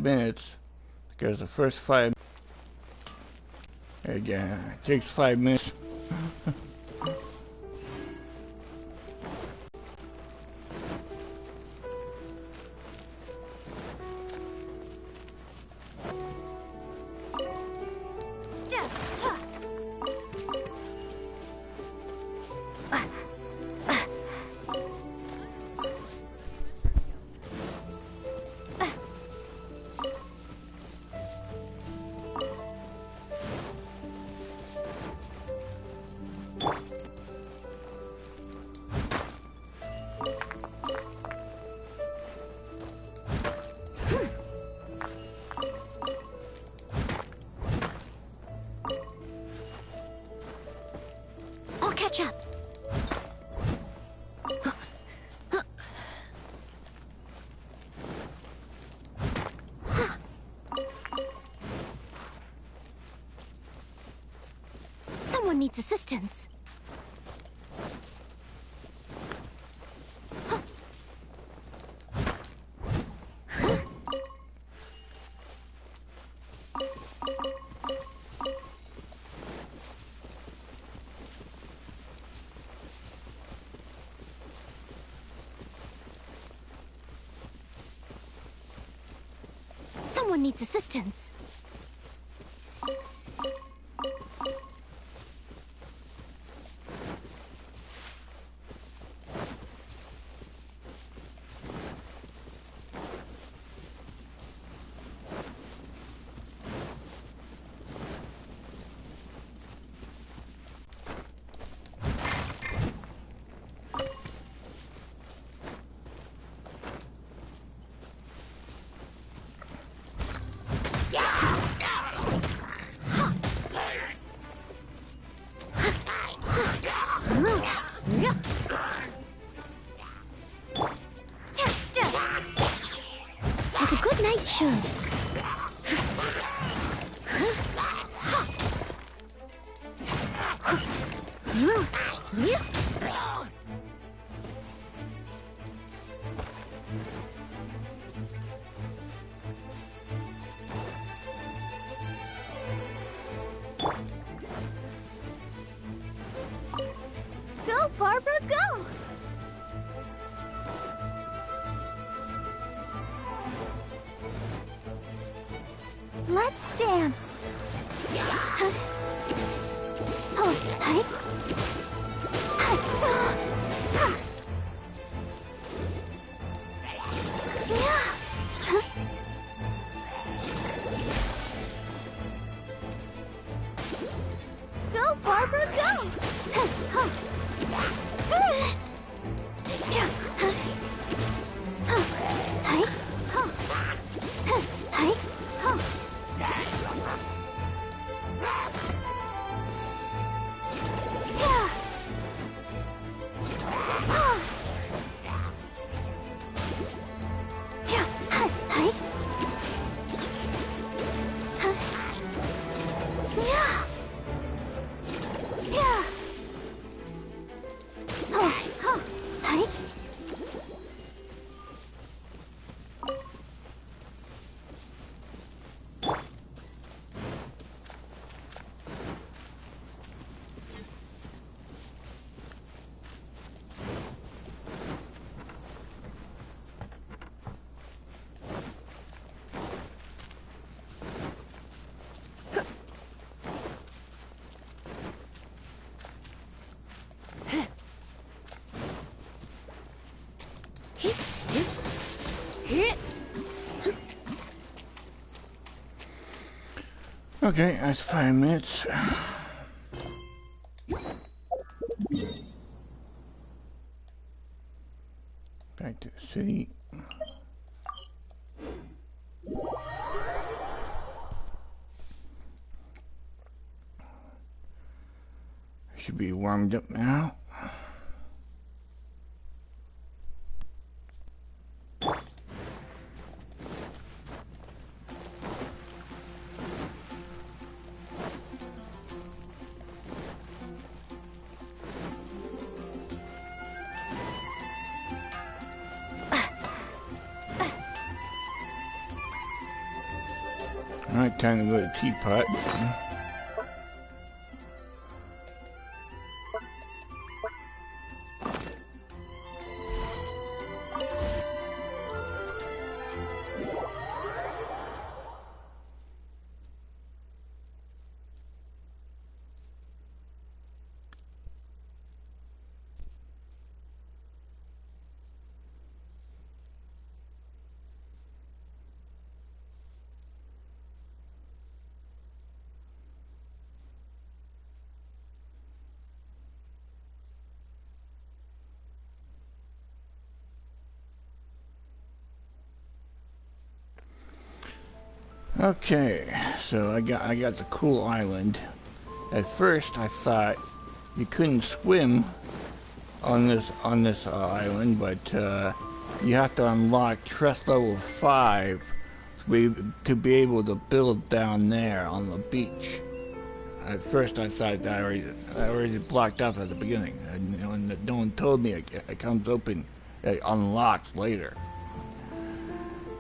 minutes because the first 5 again it takes 5 minutes. I'll catch up. Someone needs assistance. Someone needs assistance. As a good knight should. Go, Barbara, go! Let's dance. Oh, hi. Go, Barbara, go! Okay, that's 5 minutes. Back to the city. Should be warmed up now. Alright, time to go to Teapot. Okay, so I got the cool island. At first, I thought you couldn't swim on this island, but you have to unlock trust level 5 to be able to build down there on the beach. At first, I thought that I already blocked off at the beginning, and no one told me it comes open, it unlocks later.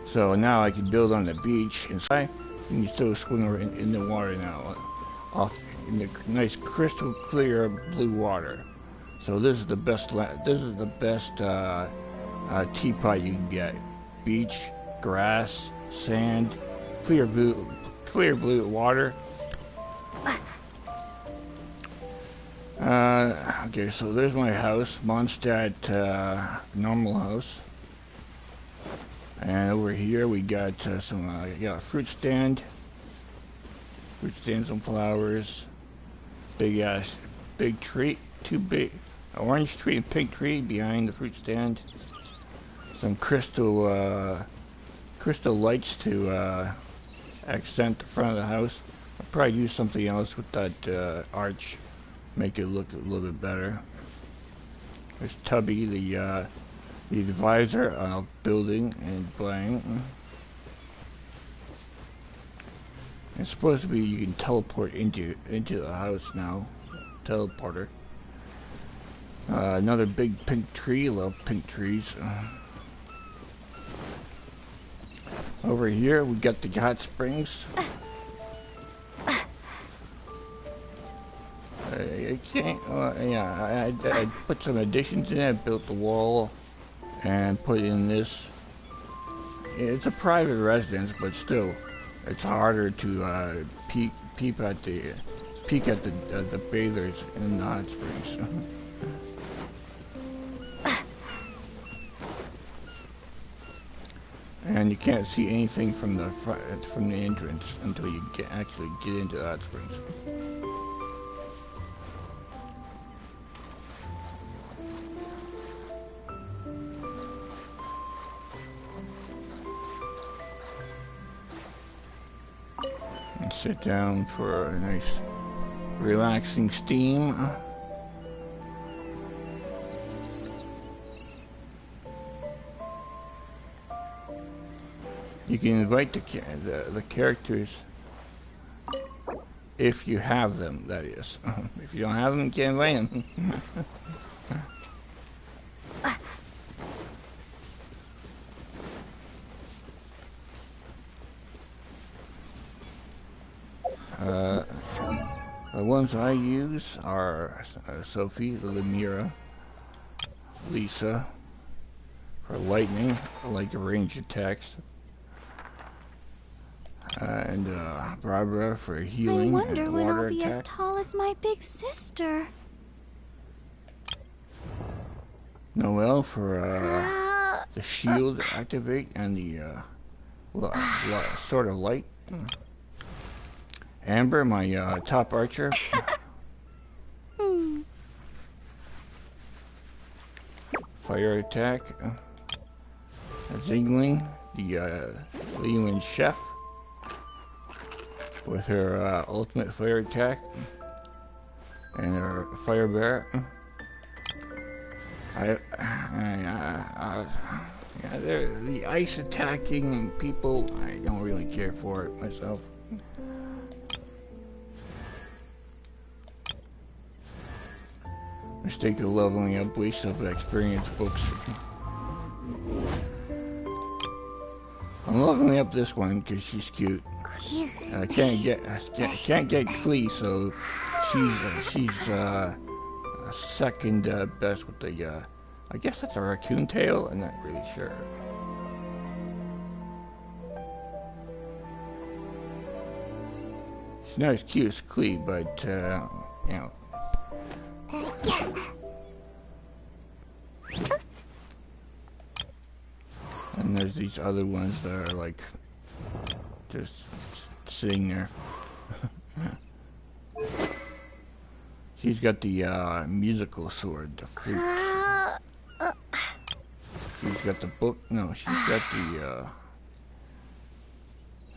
So now I can build on the beach inside, and you still swim in the water now, off in the nice crystal clear blue water. So this is the best. Teapot you can get. Beach, grass, sand, clear blue water. Okay, so there's my house, Mondstadt normal house. And over here we got got a fruit stand, some flowers, big tree, orange tree and pink tree behind the fruit stand. Some crystal lights to accent the front of the house. I'll probably do something else with that arch, make it look a little bit better. There's Tubby, the advisor of building and buying. It's supposed to be you can teleport into the house now. Teleporter. Another big pink tree. Love pink trees. Over here we got the hot springs. I can't. Yeah, I put some additions in it. I built the wall and put in this. It's a private residence, but still, it's harder to peek at the bathers in the hot springs. And you can't see anything from the entrance until you actually get into the hot springs. And sit down for a nice relaxing steam. You can invite the characters if you have them, that is. If you don't have them, you can't invite them. The ones I use are Sophie, Lemira, Lisa for lightning, I like the range attacks. And Barbara for healing. I wonder and when water I'll be attack. as tall as my big sister. Noelle for the shield activate and the sort of light. Amber, my top archer. Fire attack. Zingling, the Lehman chef. With her ultimate fire attack and her fire bear. The ice attacking people, I don't really care for it myself. Mistake of leveling up, waste of experience books. I'm leveling up this one because she's cute. I can't get Klee, so she's second best with the I guess that's a raccoon tail. I'm not really sure. She's not as cute as Klee, but you know. And there's these other ones that are like just sitting there. She's got the musical sword, the flute. She's got the book. No, she's got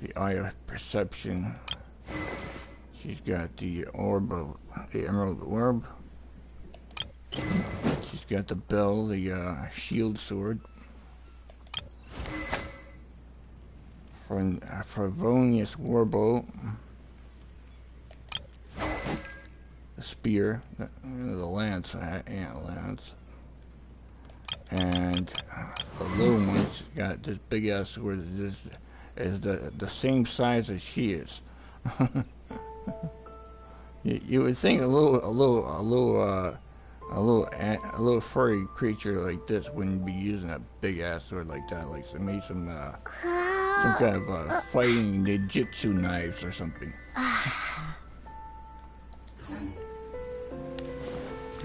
the eye of perception. She's got the orb of the emerald orb. She's got the bell, the shield sword. Favonius warbow. The spear, the lance, lance. And the little one's got this big ass sword. This is the same size as she is. you would think a little furry creature like this wouldn't be using a big ass sword like that. Like maybe some kind of fighting ninjutsu knives or something.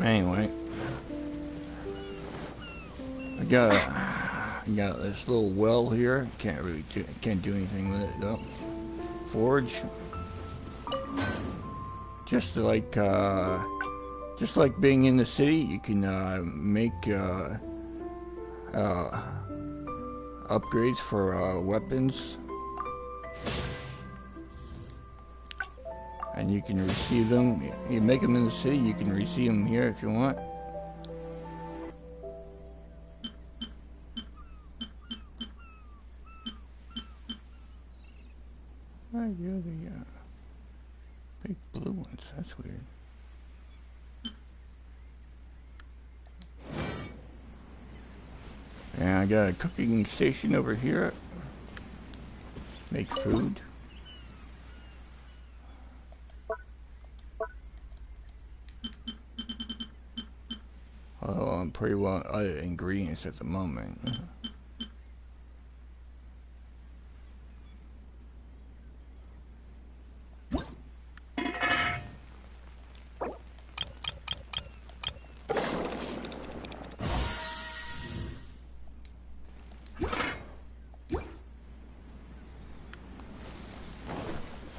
Anyway, I got this little well here. Can't do anything with it though. Forge, just like being in the city, you can make upgrades for weapons, and you can receive them. You make them in the city, you can receive them here if you want. Right, you're the big blue ones. That's weird. And I got a cooking station over here. Make food. Although I'm pretty well out of ingredients at the moment.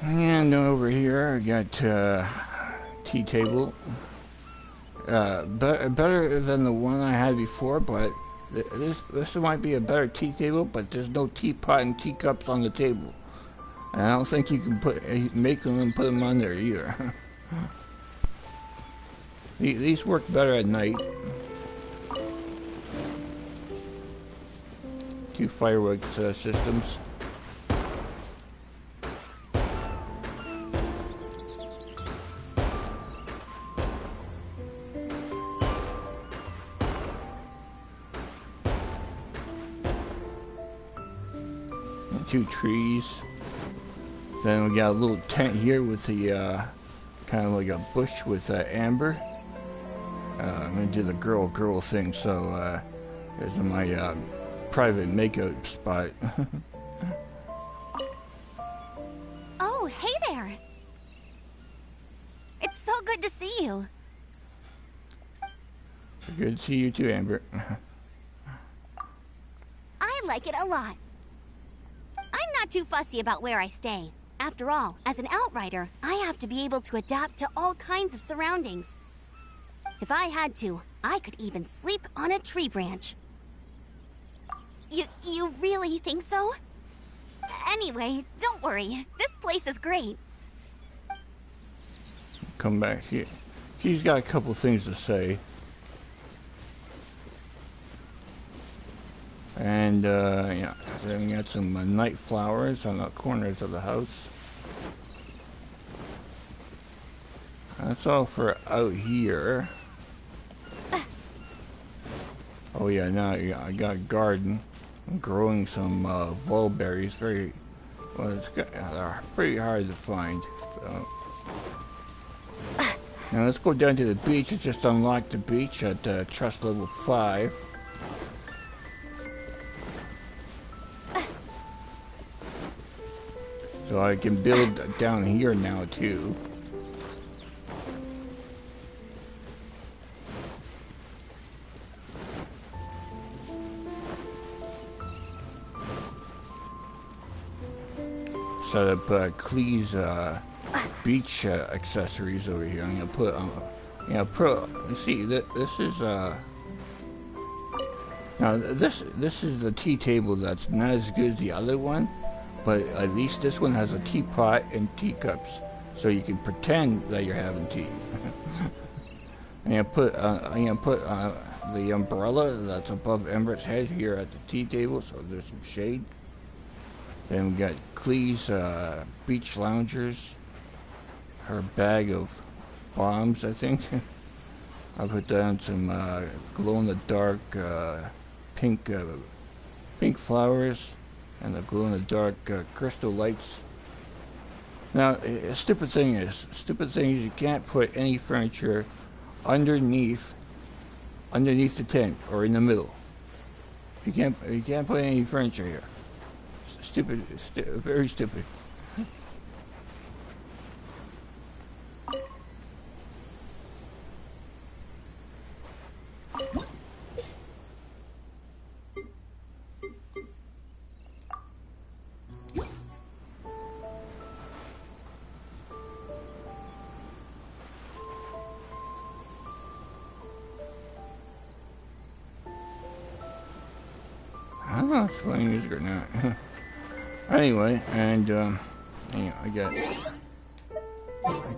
And over here I got tea table. Better than the one I had before, but this might be a better tea table, but there's no teapot and teacups on the table. And I don't think you can make them and put them on there either. These work better at night. 2 fireworks systems. And 2 trees. Then we got a little tent here with the kind of like a bush with amber. I'm gonna do the girl thing, so this is my private makeup spot. Oh, hey there! It's so good to see you. Good to see you too, Amber. I like it a lot. I'm not too fussy about where I stay. After all, as an outrider, I have to be able to adapt to all kinds of surroundings. If I had to, I could even sleep on a tree branch. You really think so? Anyway, don't worry. This place is great. Come back here. She's got a couple things to say. And yeah, then we got some night flowers on the corners of the house. That's all for out here. Oh yeah, now I got a garden. I'm growing some mulberries. Very well. They're pretty hard to find. So. Now let's go down to the beach. I just unlocked the beach at trust level 5. So I can build down here now too. Set up Clee's beach accessories over here. I'm gonna put. Let's see. This is now this is the tea table that's not as good as the other one, but at least this one has a teapot and teacups, so you can pretend that you're having tea. I'm gonna put the umbrella that's above Ember's head here at the tea table, so there's some shade. Then we got Clee's beach loungers, her bag of bombs, I think. I put down some glow-in-the-dark pink flowers and the glow-in-the-dark crystal lights. Now, stupid thing is you can't put any furniture underneath the tent or in the middle. You can't put any furniture here. Stupid, very stupid. I don't know if it's playing music or not. Anyway, and hang on, I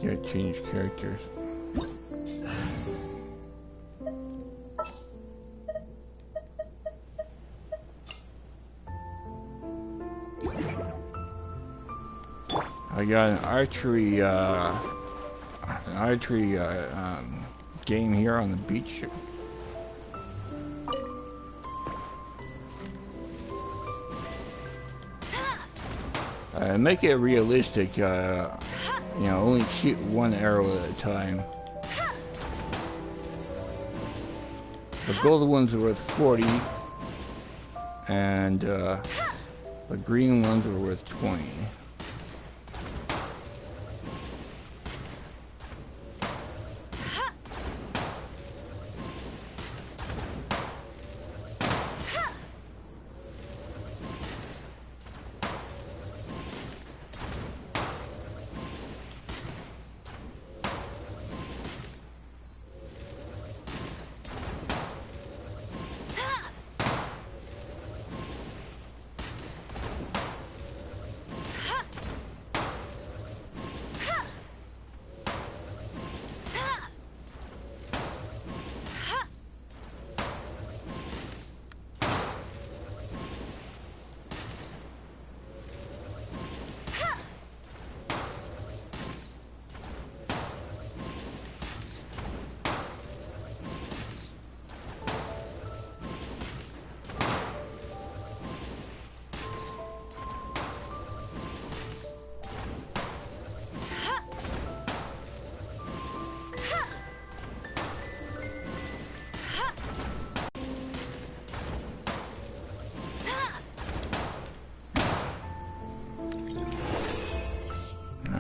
gotta change characters. I got an archery game here on the beach. Make it realistic, you know, only shoot one arrow at a time. The golden ones are worth 40, and the green ones are worth 20.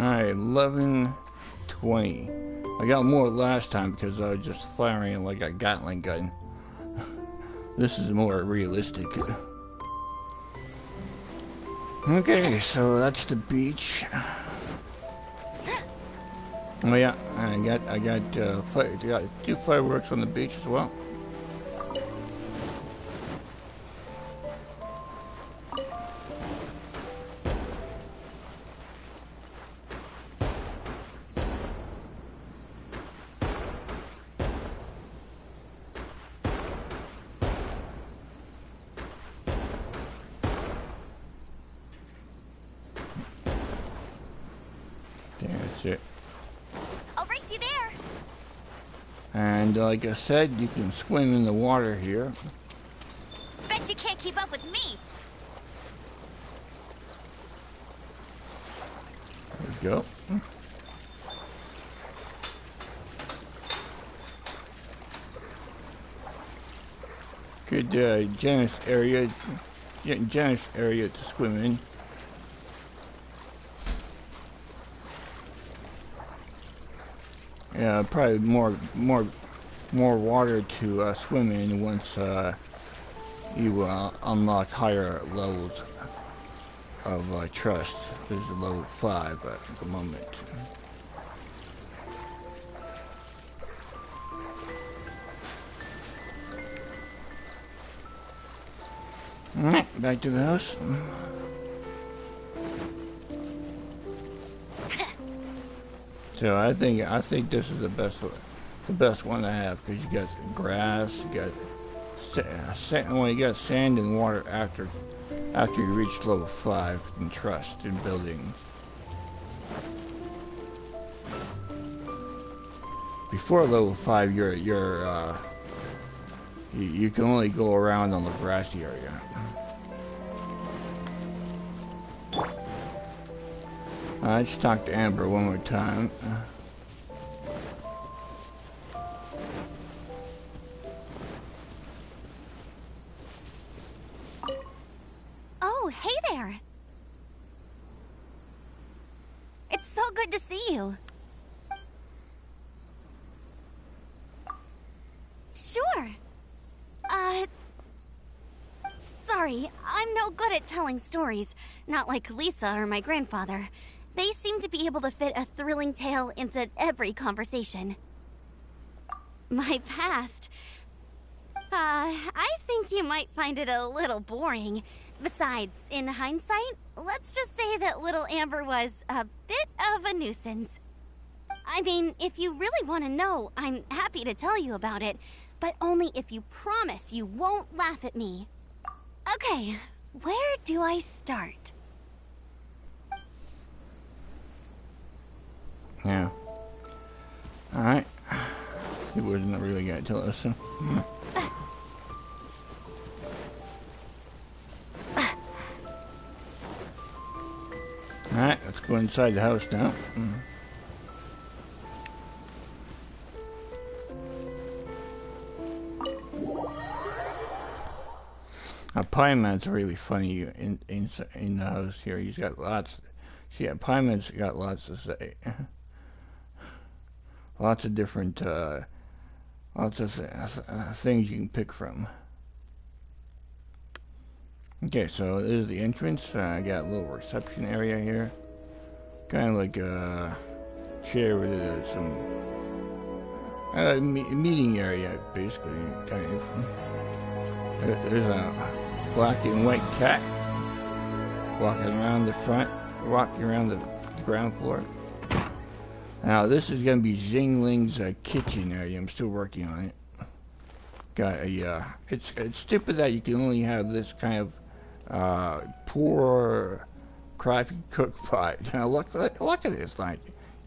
Alright, 11:20. I got more last time because I was just firing like a Gatling gun. This is more realistic. Okay, so that's the beach. Oh yeah, I got 2 fireworks on the beach as well. That's it. I'll race you there. And like I said, you can swim in the water here. Bet She can't keep up with me. There we go. Good generous area to swim in. Yeah, probably more water to swim in once you unlock higher levels of trust. This is level 5 at the moment. Alright, back to the house. So I think this is the best one to have, because you got grass, you got sand and water after you reach level 5 in trust in building. Before level 5, you can only go around on the grassy area. Let's talk to Amber one more time. Oh, hey there. It's so good to see you. Sure. Sorry, I'm no good at telling stories. Not like Lisa or my grandfather. They seem to be able to fit a thrilling tale into every conversation. My past... I think you might find it a little boring. Besides, in hindsight, let's just say that little Amber was a bit of a nuisance. I mean, if you really want to know, I'm happy to tell you about it, but only if you promise you won't laugh at me. Okay, where do I start? Yeah. Alright. He wasn't really gonna tell us. Alright, let's go inside the house now. Pine Man's really funny in the house here. He's got lots. See, Pine Man's got lots to say. Lots of different, things you can pick from. Okay, so this is the entrance. I got a little reception area here. Kind of like a chair with some meeting area, basically, kind of. There's a black and white cat walking around the ground floor. Now this is gonna be Xingling's kitchen area. I'm still working on it. Got a it's stupid that you can only have this kind of poor, crappy cook pot. Now look at this, like,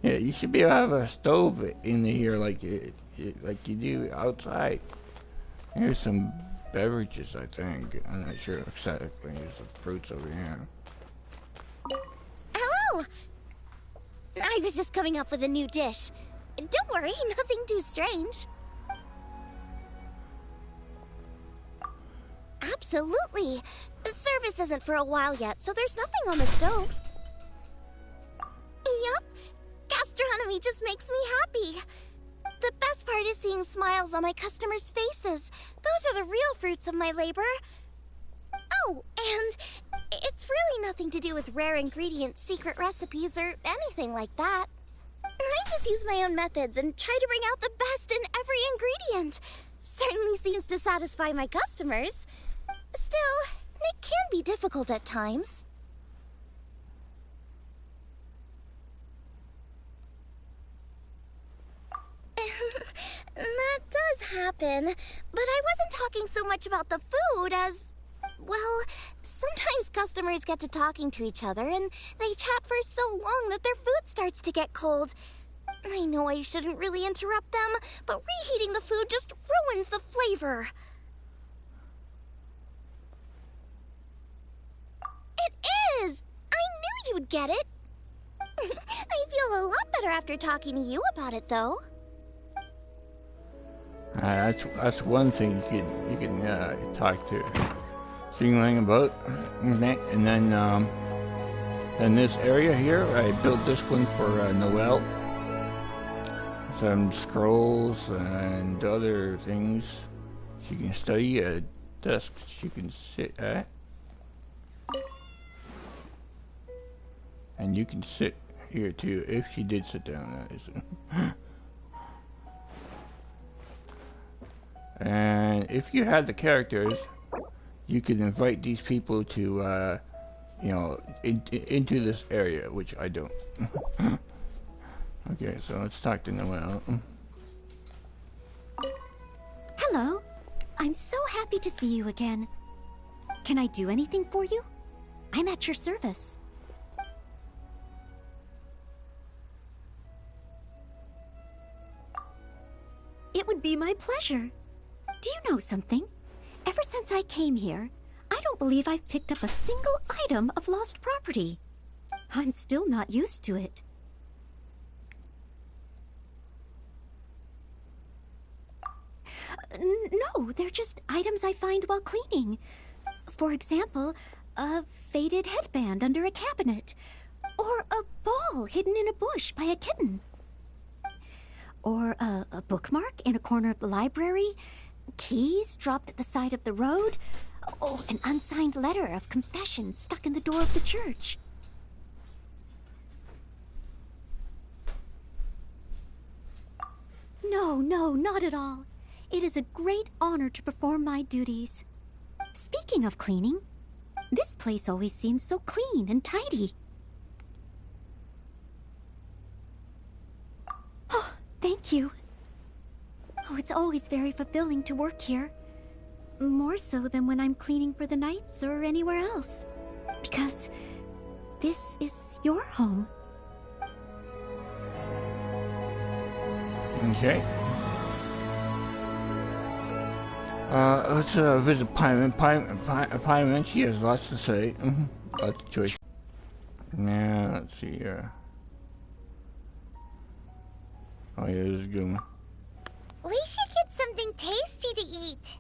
yeah, you should be able to have a stove in here like you do outside. Here's some beverages, I think. I'm not sure exactly. There's some fruits over here. Hello! I was just coming up with a new dish. Don't worry, nothing too strange. Absolutely. Service isn't for a while yet, so there's nothing on the stove. Yup. Gastronomy just makes me happy. The best part is seeing smiles on my customers' faces. Those are the real fruits of my labor. Oh, and it's really nothing to do with rare ingredients, secret recipes, or anything like that. I just use my own methods and try to bring out the best in every ingredient. Certainly seems to satisfy my customers. Still, it can be difficult at times. That does happen, but I wasn't talking so much about the food as... Well, sometimes customers get to talking to each other and they chat for so long that their food starts to get cold. I know I shouldn't really interrupt them, but reheating the food just ruins the flavor. get it. I feel a lot better after talking to you about it, though. That's one thing you can talk to Xingling about. Okay. And then this area here, I built this one for Noelle. Some scrolls and other things she can study, a desk she can sit at. And you can sit here too, if she did sit down, that is. And if you have the characters, you can invite these people to, you know, into this area, which I don't. Okay, so let's talk to Noelle. Hello. I'm so happy to see you again. Can I do anything for you? I'm at your service. It would be my pleasure. Do you know something? Ever since I came here, I don't believe I've picked up a single item of lost property. I'm still not used to it. No, they're just items I find while cleaning. For example, a faded headband under a cabinet, or a ball hidden in a bush by a kitten. Or a bookmark in a corner of the library, keys dropped at the side of the road, oh, an unsigned letter of confession stuck in the door of the church. No, not at all. It is a great honor to perform my duties. Speaking of cleaning, this place always seems so clean and tidy. Oh, thank you. Oh, it's always very fulfilling to work here. More so than when I'm cleaning for the Knights or anywhere else. Because this is your home. Okay. Let's visit Paimon. Paimon, she has lots to say. Lots of choice. Now, let's see here. Oh yeah, this is a good one. We should get something tasty to eat.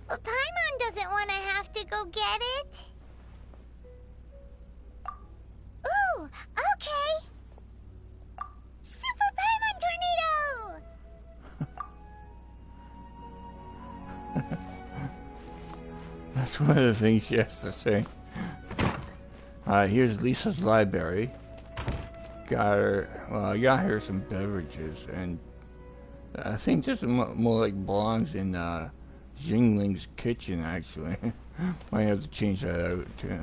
But Paimon doesn't want to have to go get it. Ooh, okay. Super Paimon Tornado! That's one of the things she has to say. Here's Lisa's library. Got her some beverages, and I think this is more like belongs in Xingling's kitchen, actually. Might have to change that out too.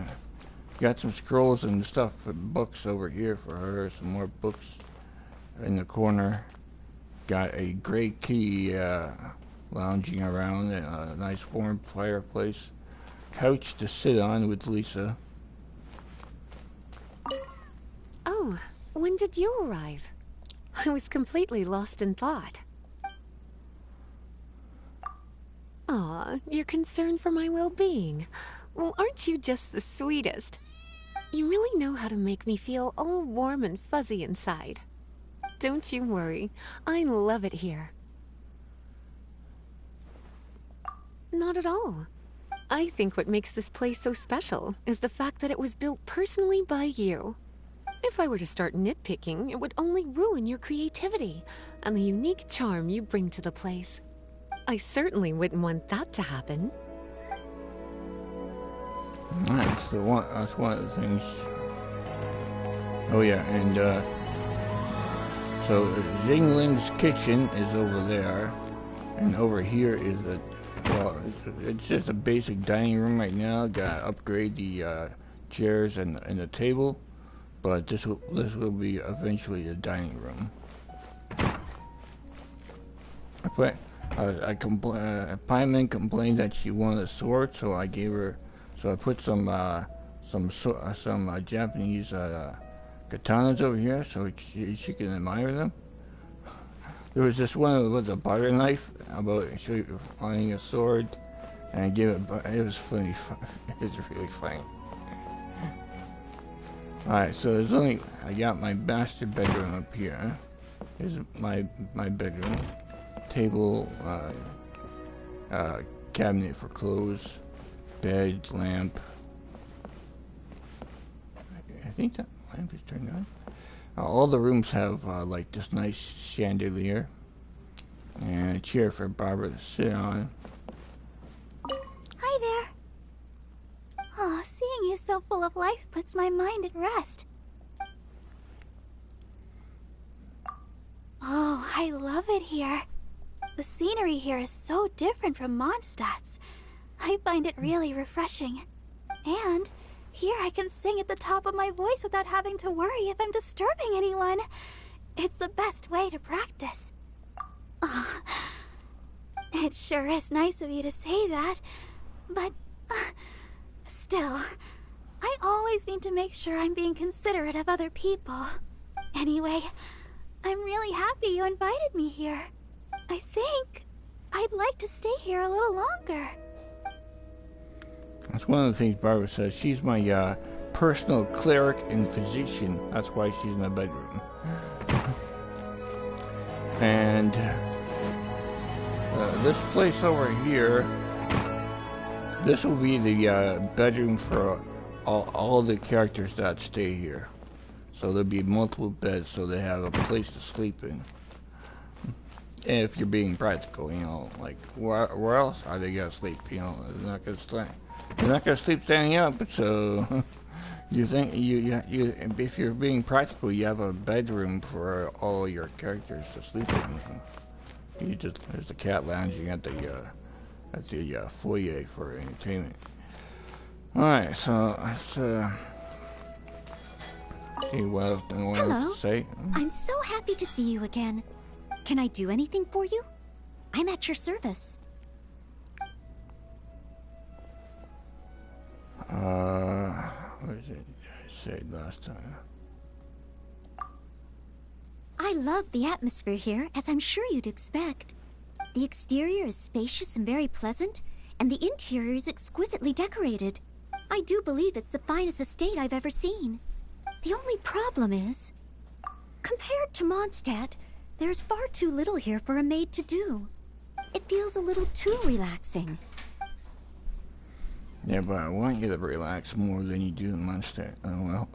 Got some scrolls and stuff for books over here for her. Some more books in the corner. Got a gray key lounging around, a nice warm fireplace. Couch to sit on with Lisa. Oh, when did you arrive? I was completely lost in thought. Aw, you're concerned for my well-being. Well, aren't you just the sweetest? You really know how to make me feel all warm and fuzzy inside. Don't you worry, I love it here. Not at all. I think what makes this place so special is the fact that it was built personally by you. If I were to start nitpicking, it would only ruin your creativity and the unique charm you bring to the place. I certainly wouldn't want that to happen. Nice. That's one of the things. Oh yeah, and so Xingling's kitchen is over there, and over here is a, well, it's just a basic dining room right now. Got to upgrade the chairs and the table, but this will be eventually the dining room. Paimon complained that she wanted a sword, so I gave her. So I put some Japanese katanas over here, so she can admire them. There was this one with a butter knife about finding a sword, and I gave it. It was funny. It was really funny. Alright, so there's only, I got my master bedroom up here. Here's my bedroom. Table, cabinet for clothes, bed, lamp. I think that lamp is turned on. All the rooms have like this nice chandelier and a chair for Barbara to sit on. Hi there. Oh, seeing you so full of life puts my mind at rest. Oh, I love it here. The scenery here is so different from Mondstadt's. I find it really refreshing. And here I can sing at the top of my voice without having to worry if I'm disturbing anyone. It's the best way to practice. Oh, it sure is nice of you to say that, but still, I always need to make sure I'm being considerate of other people. Anyway, I'm really happy you invited me here. I think I'd like to stay here a little longer. That's one of the things Barbara says. She's my personal cleric and physician. That's why she's in the bedroom. And this place over here, this will be the bedroom for all the characters that stay here. So there'll be multiple beds, so they have a place to sleep in. And if you're being practical, you know, like where else are they gonna sleep? You know, they're not gonna sleep. They're not gonna sleep standing up. So you think you if you're being practical, you have a bedroom for all your characters to sleep in. You just there's the cat lounging at the foyer for entertainment. All right, so let's see what else I want to say. I'm so happy to see you again. Can I do anything for you? I'm at your service. What did I say last time? I love the atmosphere here, as I'm sure you'd expect. The exterior is spacious and very pleasant, and the interior is exquisitely decorated. I do believe it's the finest estate I've ever seen. The only problem is, compared to Mondstadt, there's far too little here for a maid to do. It feels a little too relaxing. Yeah, but I want you to relax more than you do in Mondstadt. Oh well.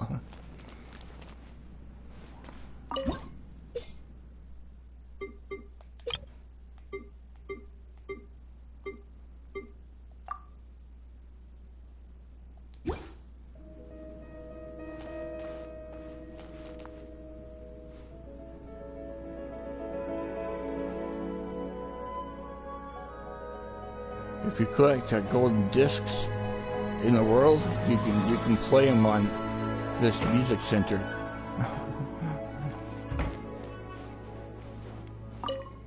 If you collect golden discs in the world, you can play them on this music center.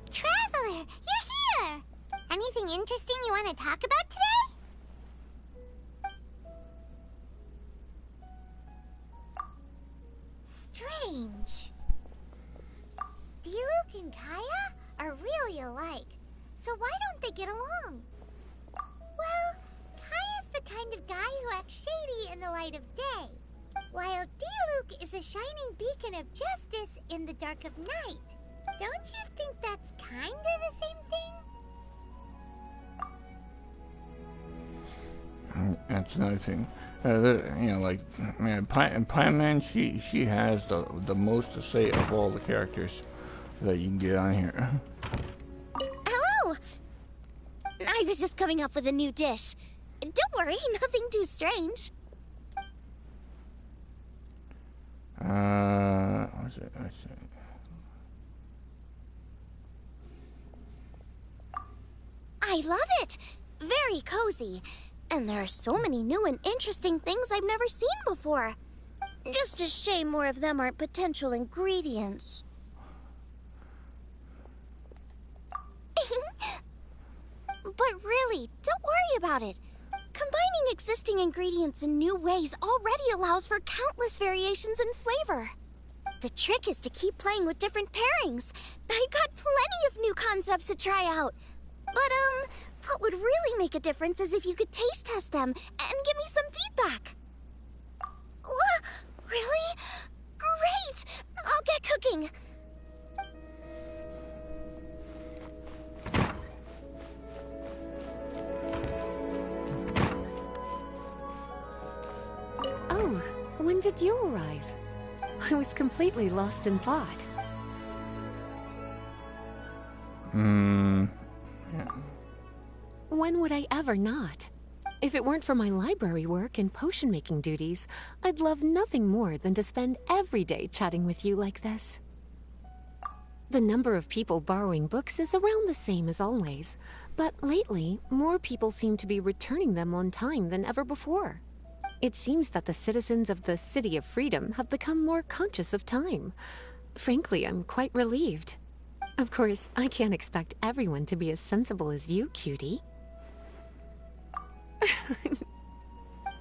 Traveler, you're here! Anything interesting you want to talk about today? Strange. Diluc and Kaya are really alike, so why don't they get along? Well, Kaya's the kind of guy who acts shady in the light of day, while Diluc is a shining beacon of justice in the dark of night. Don't you think that's kind of the same thing? That's another thing. You know, like, man, Pieman, she has the most to say of all the characters that you can get on here. Hello! I was just coming up with a new dish. Don't worry, nothing too strange. What's it? I love it! Very cozy. And there are so many new and interesting things I've never seen before. Just a shame more of them aren't potential ingredients. But really, don't worry about it. Combining existing ingredients in new ways already allows for countless variations in flavor. The trick is to keep playing with different pairings. I've got plenty of new concepts to try out. But, what would really make a difference is if you could taste test them and give me some feedback. Really? I'll get cooking. Oh, when did you arrive? I was completely lost in thought. Yeah. When would I ever not? If it weren't for my library work and potion-making duties, I'd love nothing more than to spend every day chatting with you like this. The number of people borrowing books is around the same as always, but lately, more people seem to be returning them on time than ever before. It seems that the citizens of the City of Freedom have become more conscious of time. Frankly, I'm quite relieved. Of course, I can't expect everyone to be as sensible as you, cutie.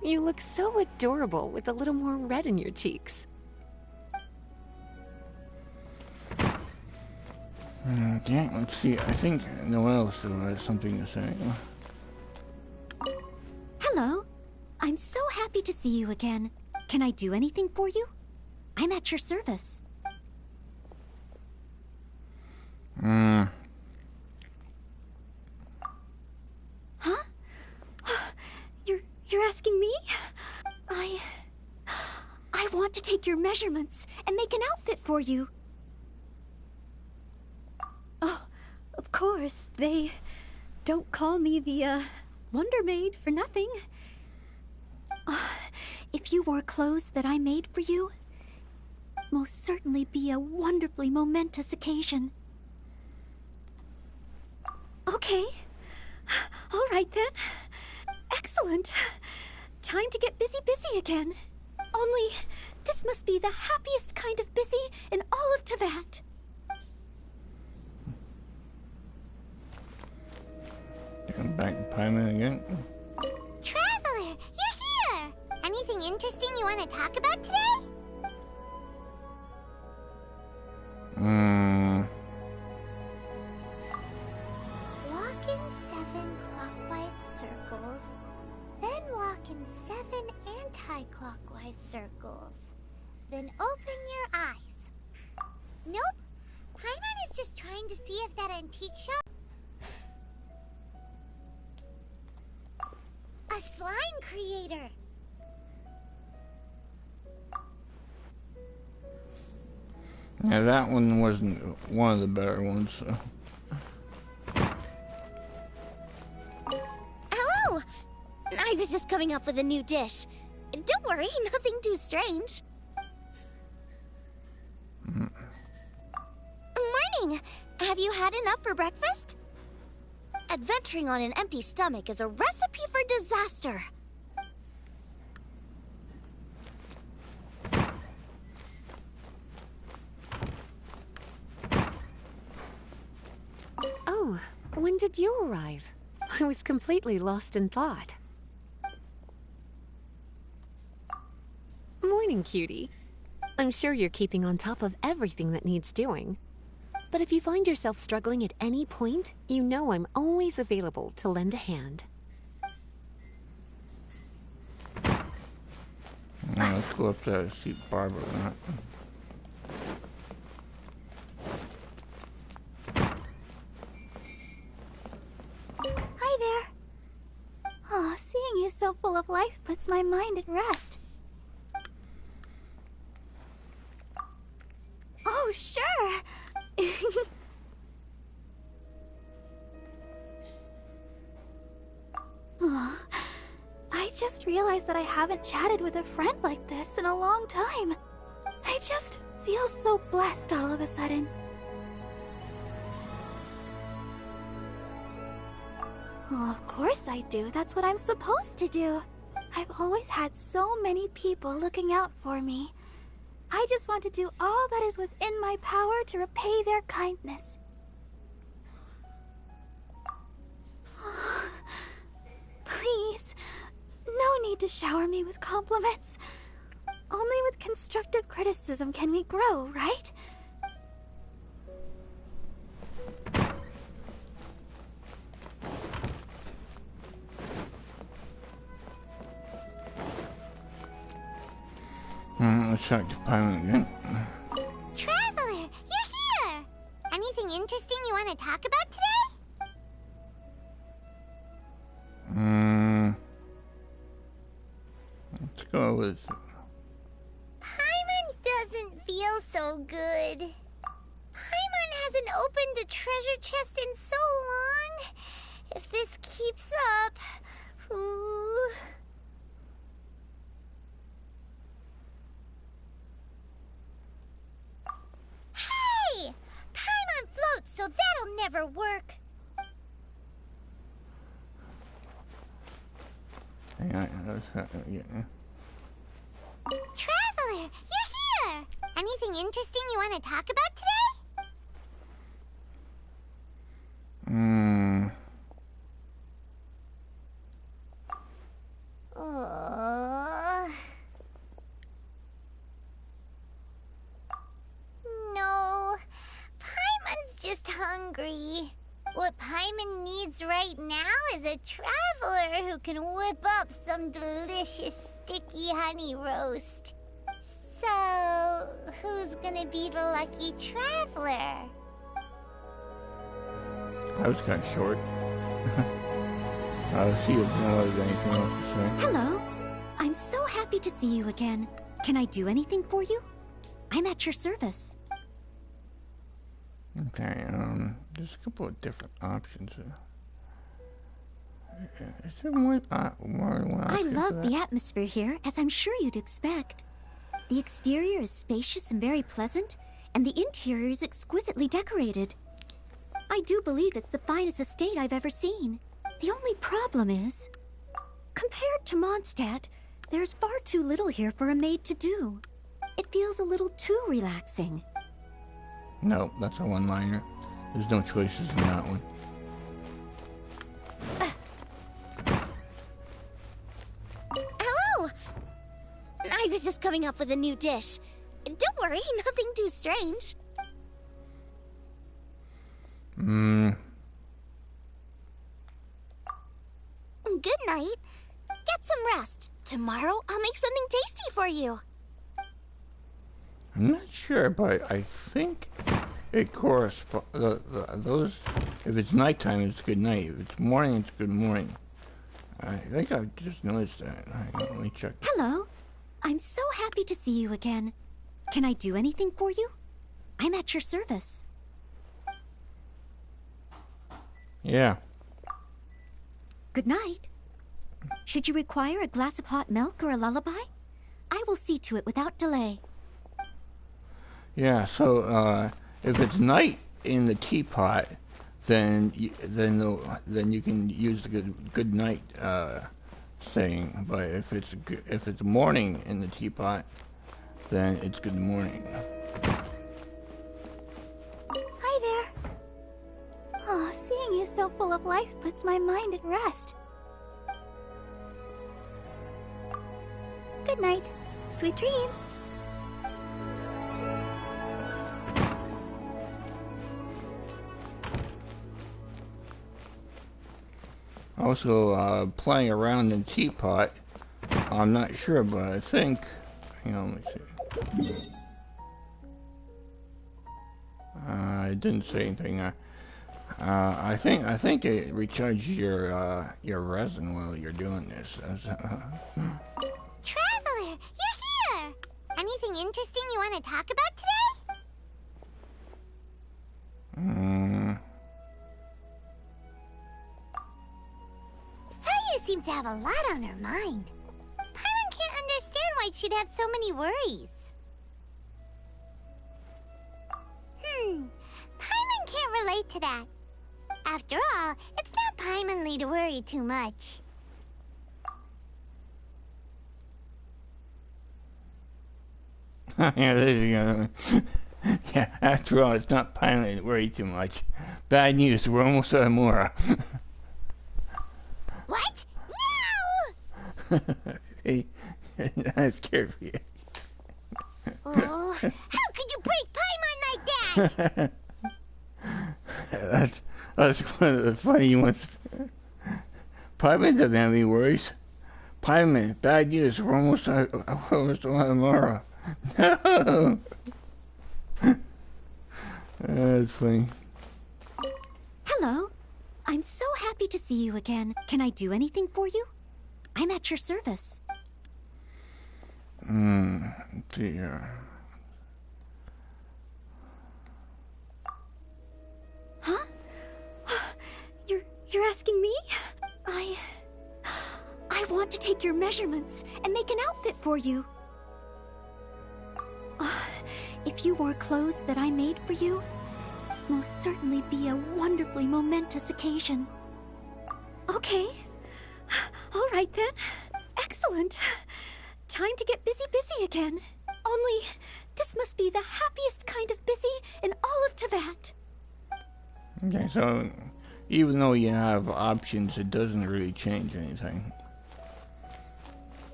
You look so adorable with a little more red in your cheeks. Okay, let's see. I think Noelle still has something to say. Hello. I'm so happy to see you again. Can I do anything for you? I'm at your service. Huh? You're asking me? I want to take your measurements and make an outfit for you. Oh, of course, they don't call me the, Wonder Maid for nothing. If you wore clothes that I made for you, most certainly be a wonderfully momentous occasion. Okay. All right then. Excellent. Time to get busy again. Only, this must be the happiest kind of busy in all of Teyvat. Come back to Paimon again. Traveler, you're here! Anything interesting you want to talk about today? Walk in 7 clockwise circles, then walk in 7 anti-clockwise circles. Then open your eyes. Nope. Paimon is just trying to see if that antique shop... A slime creator! Yeah, that one wasn't one of the better ones, so. Hello! I was just coming up with a new dish. Don't worry, nothing too strange. Morning! Have you had enough for breakfast? Adventuring on an empty stomach is a recipe for disaster. Oh, when did you arrive? I was completely lost in thought. Morning, cutie. I'm sure you're keeping on top of everything that needs doing. But if you find yourself struggling at any point, you know I'm always available to lend a hand. Now let's go up there to see Barbara. Hi there. Oh, seeing you so full of life puts my mind at rest. Oh, sure. Oh, I just realized that I haven't chatted with a friend like this in a long time. I just feel so blessed all of a sudden. Well, of course I do. That's what I'm supposed to do. I've always had so many people looking out for me. I just want to do all that is within my power to repay their kindness. Please, no need to shower me with compliments. Only with constructive criticism can we grow, right? Let's talk to Paimon again. Traveler, Let's go with... Paimon doesn't feel so good. Paimon hasn't opened a treasure chest in so long. If this keeps up... Ooh... Hey! Paimon floats, so that'll never work. Hang on, yeah. Traveler, you're here! Anything interesting you want to talk about today? No. Paimon's just hungry. What Paimon needs right now is a traveler who can whip up some delicious sticky honey roast. So, who's gonna be the lucky traveler? That was kind of short. Let's see if there's anything else to say. Hello. I'm so happy to see you again. Can I do anything for you? I'm at your service. Okay, there's a couple of different options. Is there more than one I option love for the that? atmosphere here, as I'm sure you'd expect. The exterior is spacious and very pleasant, and the interior is exquisitely decorated. I do believe it's the finest estate I've ever seen. The only problem is, compared to Mondstadt, there's far too little here for a maid to do. It feels a little too relaxing. No, that's a one-liner. There's no choices in that one. Hello! I was just coming up with a new dish. Don't worry, nothing too strange. Good night. Get some rest. Tomorrow I'll make something tasty for you. I'm not sure, but I think it corresponds. Those, if it's nighttime, it's good night. If it's morning, it's good morning. I think I just noticed that. Hang on, let me check. Hello. I'm so happy to see you again. Can I do anything for you? I'm at your service. Yeah. Good night. Should you require a glass of hot milk or a lullaby? I will see to it without delay. Yeah, so if it's night in the teapot, then you can use the good night saying. But if it's morning in the teapot, then it's good morning. Hi there. Oh, seeing you so full of life puts my mind at rest. Good night. Sweet dreams. Also, playing around in Teapot, I'm not sure, but I think, hang on, let me see. It didn't say anything. I think it recharges your resin while you're doing this. Traveler, you're here! Anything interesting you want to talk about today? Saya seems to have a lot on her mind. Paimon can't understand why she'd have so many worries. Paimon can't relate to that. After all, it's not Paimonly to worry too much. Yeah, there you go. Yeah, after all, it's not Pinely to worry too much. Bad news, we're almost out of Mora. What? No! Hey, I'm scared for you. Oh, how could you break Paimon like that? That's one of the funny ones. Paimon doesn't have any worries. Paimon, bad news, we're almost out of Mora. No! That's funny. Hello. I'm so happy to see you again. Can I do anything for you? I'm at your service. Let's see here. Huh? You're asking me? I want to take your measurements and make an outfit for you. If you wore clothes that I made for you, most certainly be a wonderfully momentous occasion. Okay. All right then. Excellent. Time to get busy again. Only, this must be the happiest kind of busy in all of Teyvat. Okay, so even though you have options, it doesn't really change anything.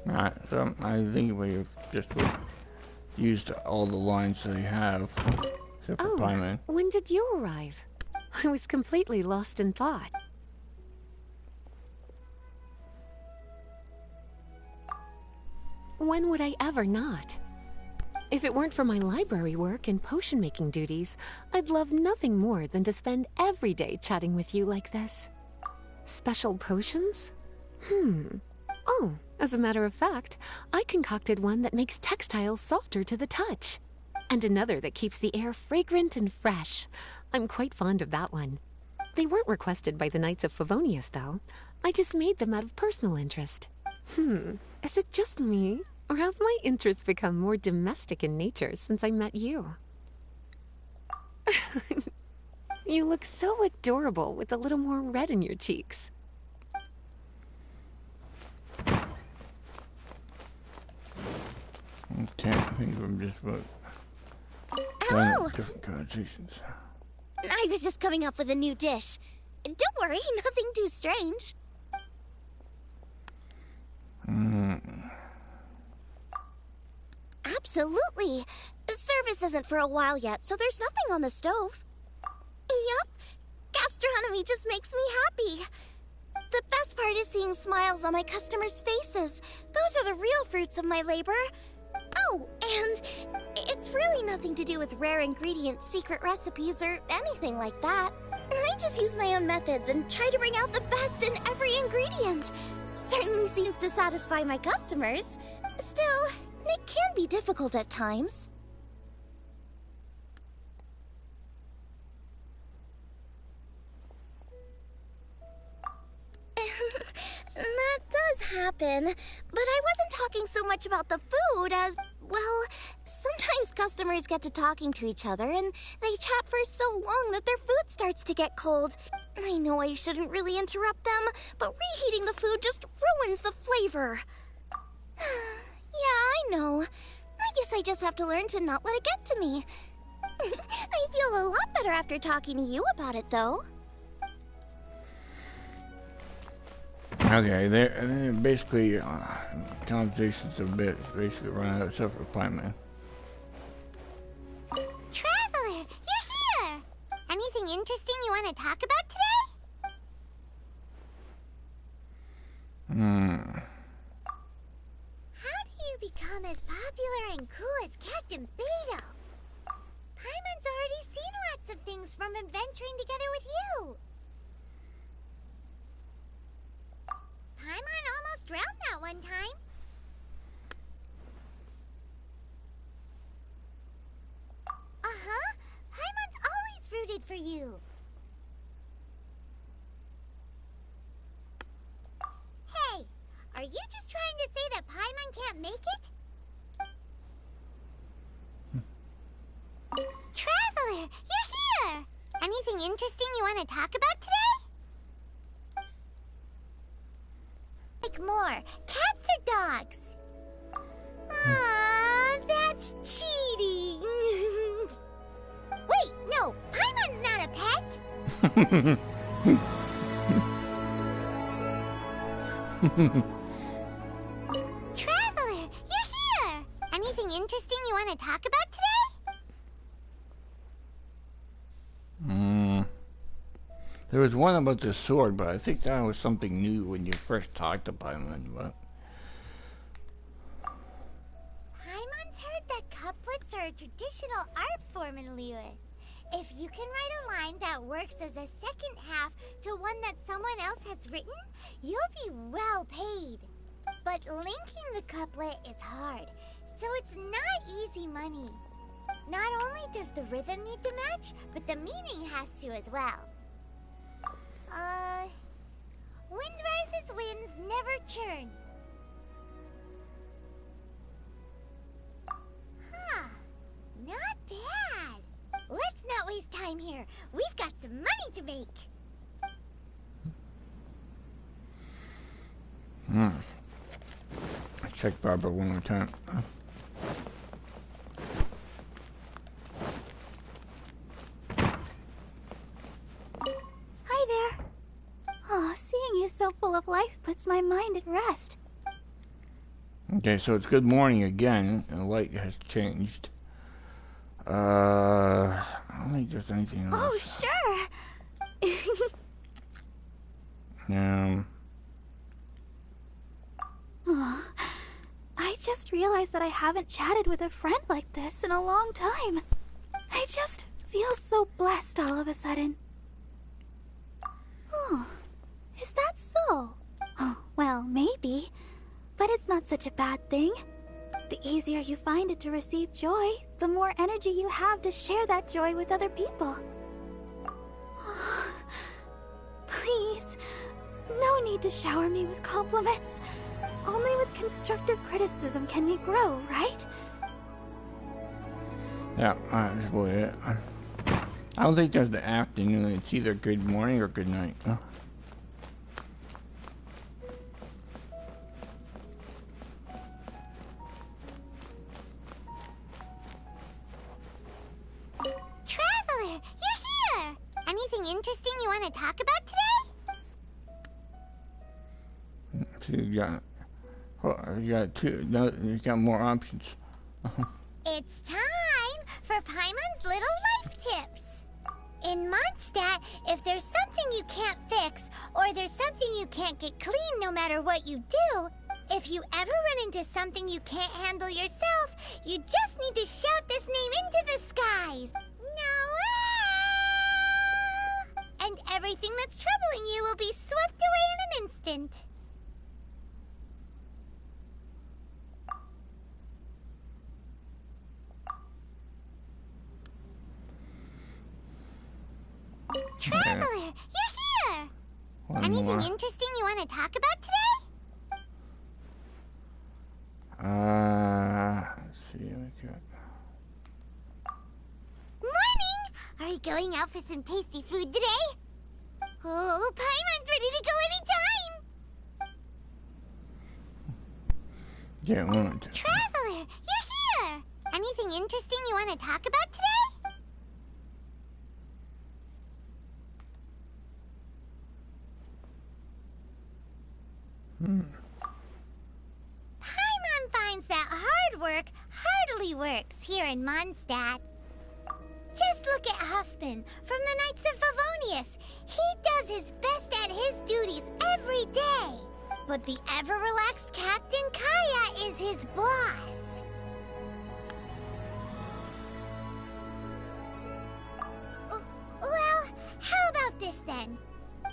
Alright, so I think we've just used all the lines they have, except for Paimon. When did you arrive? I was completely lost in thought. When would I ever not? If it weren't for my library work and potion-making duties, I'd love nothing more than to spend every day chatting with you like this. Special potions? Oh, as a matter of fact, I concocted one that makes textiles softer to the touch. And another that keeps the air fragrant and fresh. I'm quite fond of that one. They weren't requested by the Knights of Favonius, though. I just made them out of personal interest. Is it just me? Or have my interests become more domestic in nature since I met you? You look so adorable with a little more red in your cheeks. Okay, I think I'm just about Hello! different conversations. I was just coming up with a new dish. Don't worry, nothing too strange. Absolutely. Service isn't for a while yet, so there's nothing on the stove. Yup. Gastronomy just makes me happy. The best part is seeing smiles on my customers' faces. Those are the real fruits of my labor. Oh, and it's really nothing to do with rare ingredients, secret recipes, or anything like that. I just use my own methods and try to bring out the best in every ingredient. Certainly seems to satisfy my customers. Still, it can be difficult at times. That does happen, but I wasn't talking so much about the food as, well, sometimes customers get to talking to each other and they chat for so long that their food starts to get cold. I know I shouldn't really interrupt them, but reheating the food just ruins the flavor. Yeah, I know. I guess I just have to learn to not let it get to me. I feel a lot better after talking to you about it, though. Okay, they're basically conversations a bit basically run out except for Paimon. Traveler, you're here! Anything interesting you want to talk about today? How do you become as popular and cool as Captain Beto? Paimon's already seen lots of things from adventuring together with you. Paimon almost drowned that one time. Paimon's always rooted for you. Hey, are you just trying to say that Paimon can't make it? Traveler, you're here! Anything interesting you want to talk about today? Like more, cats or dogs? Aww, that's cheating. Wait, no, Paimon's not a pet. Traveler, you're here. Anything interesting you want to talk about today? There was one about the sword, but I think that was something new when you first talked to Paimon, but... Paimon's heard that couplets are a traditional art form in Liyue. If you can write a line that works as a second half to one that someone else has written, you'll be well paid. But linking the couplet is hard, So it's not easy money. Not only does the rhythm need to match, but the meaning has to as well. Wind rises, winds never churn. Huh. Not bad. Let's not waste time here. We've got some money to make. Check Barbara one more time. Hi there. Oh, seeing you so full of life puts my mind at rest. Okay, so it's good morning again, and the light has changed. I don't think there's anything else. Oh, sure. Oh, I just realized that I haven't chatted with a friend like this in a long time. I just feel so blessed all of a sudden. Oh, is that so? Oh, well, maybe. But it's not such a bad thing. The easier you find it to receive joy, the more energy you have to share that joy with other people. Please, no need to shower me with compliments. Only with constructive criticism can we grow, right? Yeah, that's about it. I don't think there's the afternoon. It's either good morning or good night. Traveler, you're here! Anything interesting you want to talk about today? So you got two. No, you got more options. It's time for Paimon's Little Life Tips. In Mondstadt, if there's something you can't fix, or there's something you can't get clean no matter what you do, if you ever run into something you can't handle yourself, you just need to shout this name into the skies. Noel! And everything that's troubling you will be swept away in an instant. Traveler, you're here! Anything interesting you want to talk about today? Let's see. Morning! Are you going out for some tasty food today? Oh, Paimon's ready to go anytime! Yeah, one. Traveler, you're here! Anything interesting you want to talk about today? Paimon finds that hard work heartily works here in Mondstadt. Just look at Huffman from the Knights of Favonius. He does his best at his duties every day. But the ever-relaxed Captain Kaya is his boss. Well, how about this then?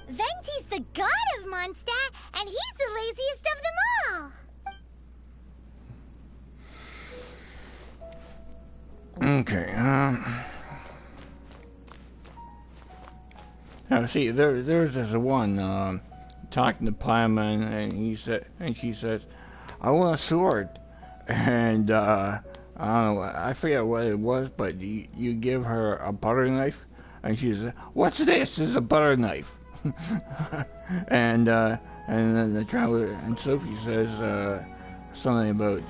Venti's the god of Mondstadt, and he's the laziest of them all. Okay. Now see, there's this one talking to Paimon, and she says, "I want a sword," and I don't know, I forget what it was, but you give her a butter knife, and she says, "What's this? This is a butter knife." and then the traveler and Sophie says something about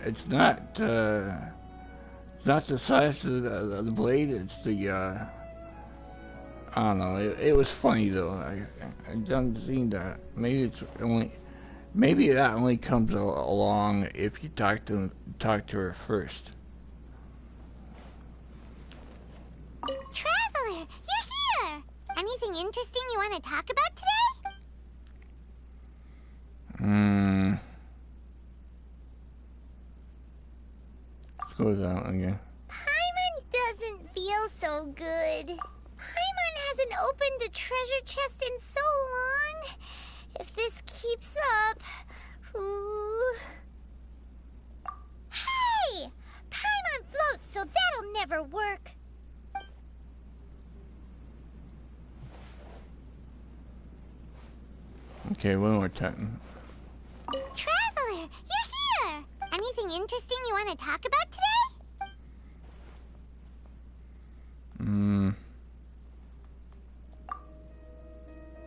it's not the size of the blade, it's the I don't know. It was funny though. I done seen that. Maybe that only comes along if you talk to her first. Traveler, you're here! Anything interesting you want to talk about today? Let's go with that one again. Paimon doesn't feel so good. Paimon hasn't opened a treasure chest in so long. If this keeps up... Ooh. ever work. Okay, one more time. Traveler, you're here! Anything interesting you want to talk about today?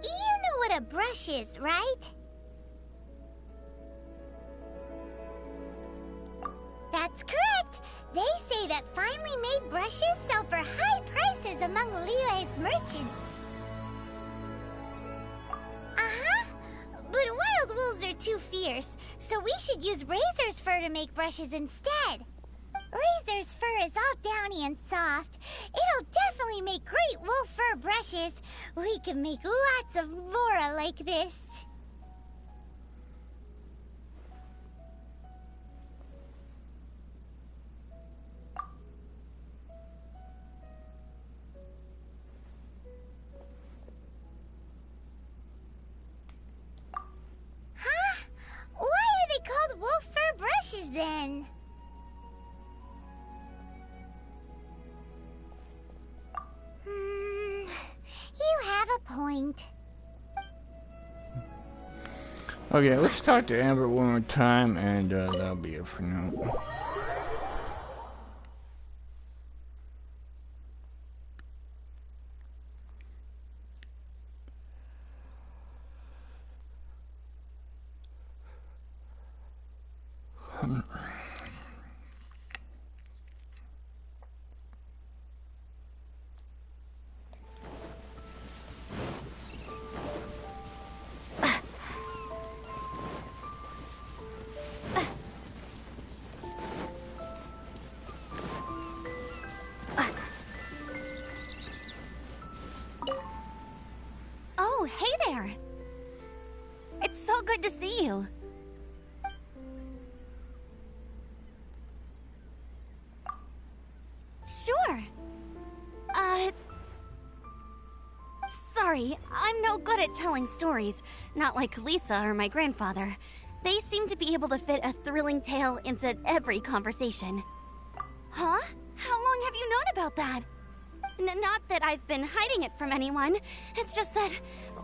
You know what a brush is, right? That's correct. They say that finely made brushes sell for high prices among Lille's merchants. Uh-huh. But wild wolves are too fierce, so we should use Razor's fur to make brushes instead. Razor's fur is all downy and soft. It'll definitely make great wolf fur brushes. We can make lots of more like this. Huh? Why are they called wolf fur brushes then? You have a point. Okay, let's talk to Amber one more time, and that'll be it for now. Oh, hey there! It's so good to see you. Sure. Sorry, I'm no good at telling stories. Not like Lisa or my grandfather. They seem to be able to fit a thrilling tale into every conversation. Huh? How long have you known about that? Not that I've been hiding it from anyone. It's just that,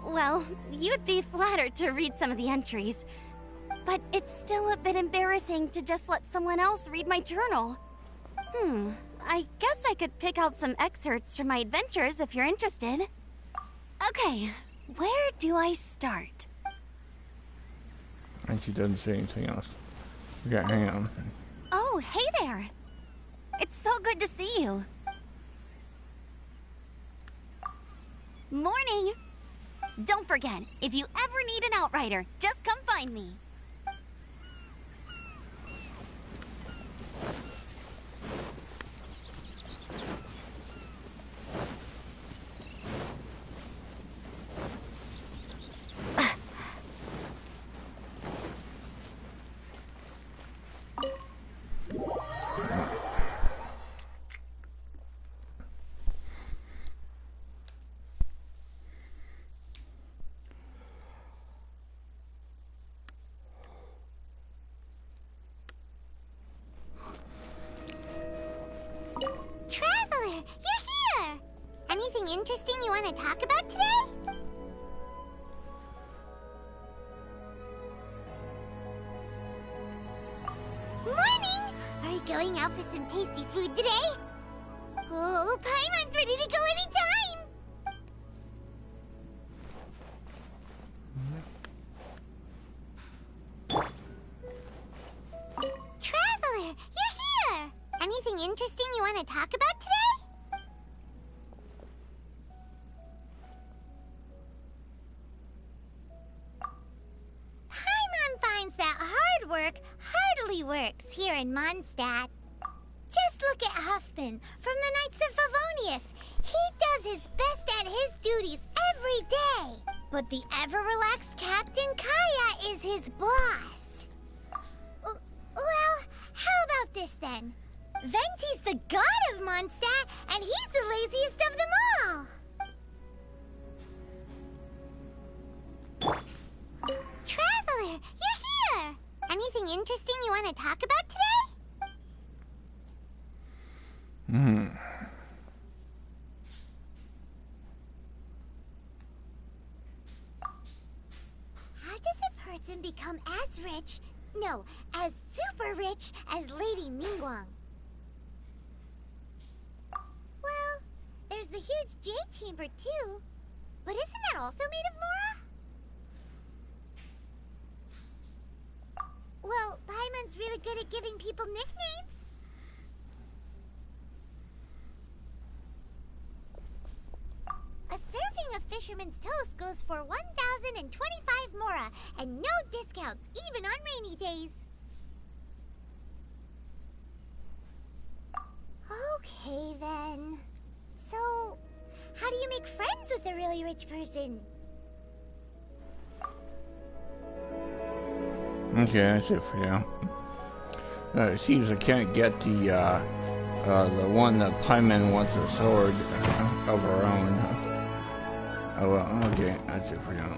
well, you'd be flattered to read some of the entries. But it's still a bit embarrassing to just let someone else read my journal. I guess I could pick out some excerpts from my adventures if you're interested. Okay, where do I start? And she doesn't say anything else. Okay, hang on. Oh, hey there! It's so good to see you. Morning! Don't forget, if you ever need an outrider, just come find me. Traveler, you're here! Anything interesting you want to talk about today? Morning! Are you going out for some tasty food today? Oh, Paimon's ready to go anytime! Traveler, you're here! Anything interesting you want to talk about today? Paimon finds that hard work heartily works here in Mondstadt. Just look at Huffman from the Knights of Favonius. He does his best at his duties every day. But the ever-relaxed Captain Kaya is his boss. Well, how about this then? Venti's the god of Mondstadt, and he's the laziest of them all. Traveler, you're here! Anything interesting you want to talk about today? Hmm. How does a person become as rich, no, as super rich as Lady Ningguang? Well, there's the huge jade chamber too. But isn't that also made of Mora? Well, Paimon's really good at giving people nicknames. A serving of Fisherman's Toast goes for 1,025 Mora, and no discounts, even on rainy days. Okay, then. So, how do you make friends with a really rich person? Okay, that's it for now. It seems I can't get the one that Paimon wants a sword of her own. Oh well, okay, that's it for now.